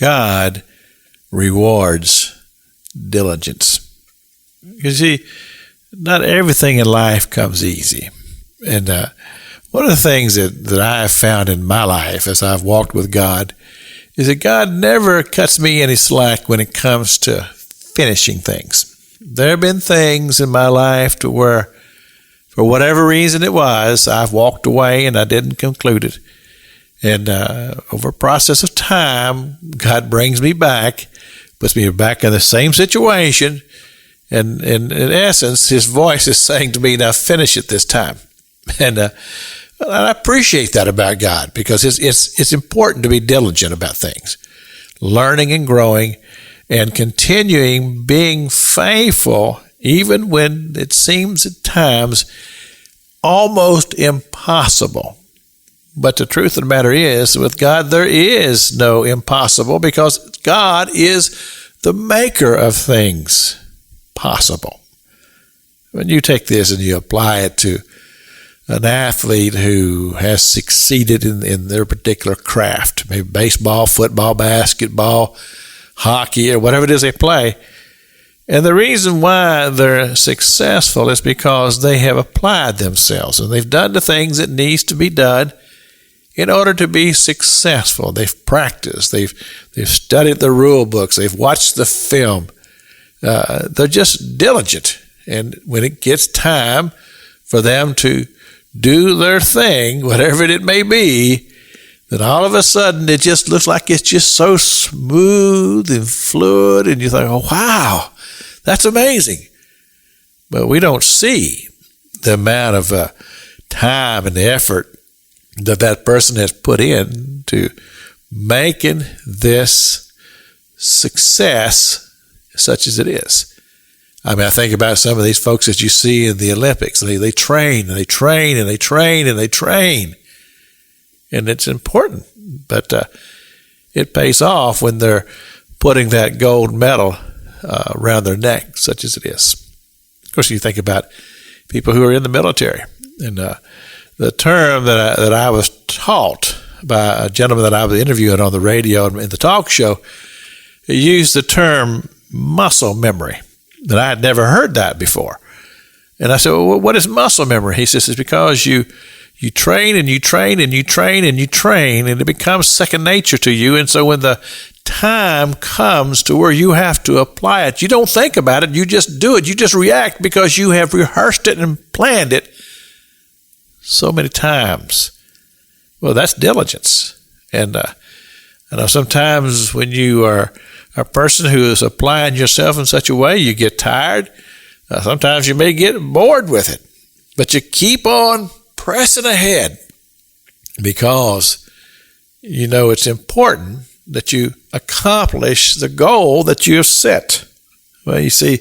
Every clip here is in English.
God rewards diligence. You see, not everything in life comes easy. And one of the things that I have found in my life as I've walked with God is that God never cuts me any slack when it comes to finishing things. There have been things in my life to where, for whatever reason it was, I've walked away and I didn't conclude it. And over a process of time, God brings me back, puts me back in the same situation, and in essence, His voice is saying to me, now finish it this time. And I appreciate that about God, because it's important to be diligent about things, learning and growing, and continuing being faithful, even when it seems at times almost impossible. But the truth of the matter is, with God, there is no impossible, because God is the maker of things possible. When you take this and you apply it to an athlete who has succeeded in their particular craft, maybe baseball, football, basketball, hockey, or whatever it is they play, and the reason why they're successful is because they have applied themselves and they've done the things that needs to be done in order to be successful. They've practiced, they've studied the rule books, they've watched the film. They're just diligent, and when it gets time for them to do their thing, whatever it may be, then all of a sudden it just looks like it's just so smooth and fluid, and you think, oh, wow, that's amazing. But we don't see the amount of time and effort that person has put in to making this success such as it is. I mean, I think about some of these folks that you see in the Olympics. They train and they train and they train and they train. And it's important, but it pays off when they're putting that gold medal around their neck, such as it is. Of course, you think about people who are in the military. And the term that I was taught by a gentleman that I was interviewing on the radio and in the talk show, he used the term muscle memory, that I had never heard that before. And I said, well, what is muscle memory? He says, it's because you train and you train and you train and you train, and it becomes second nature to you. And so when the time comes to where you have to apply it, you don't think about it, you just do it. You just react because you have rehearsed it and planned it so many times. Well, that's diligence. And I know sometimes when you are a person who is applying yourself in such a way, you get tired. Sometimes you may get bored with it, but you keep on pressing ahead because you know it's important that you accomplish the goal that you have set. Well, you see,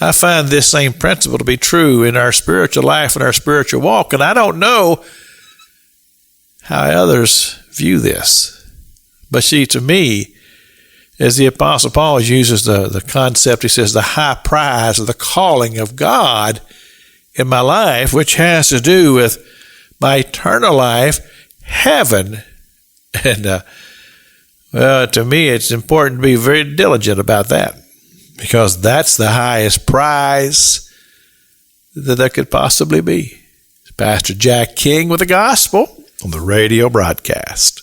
I find this same principle to be true in our spiritual life and our spiritual walk, and I don't know how others view this. But see, to me, as the Apostle Paul uses the concept, he says, the high prize of the calling of God in my life, which has to do with my eternal life, heaven. And, well, to me, it's important to be very diligent about that, because that's the highest prize that there could possibly be. It's Pastor Jack King with the gospel on the radio broadcast.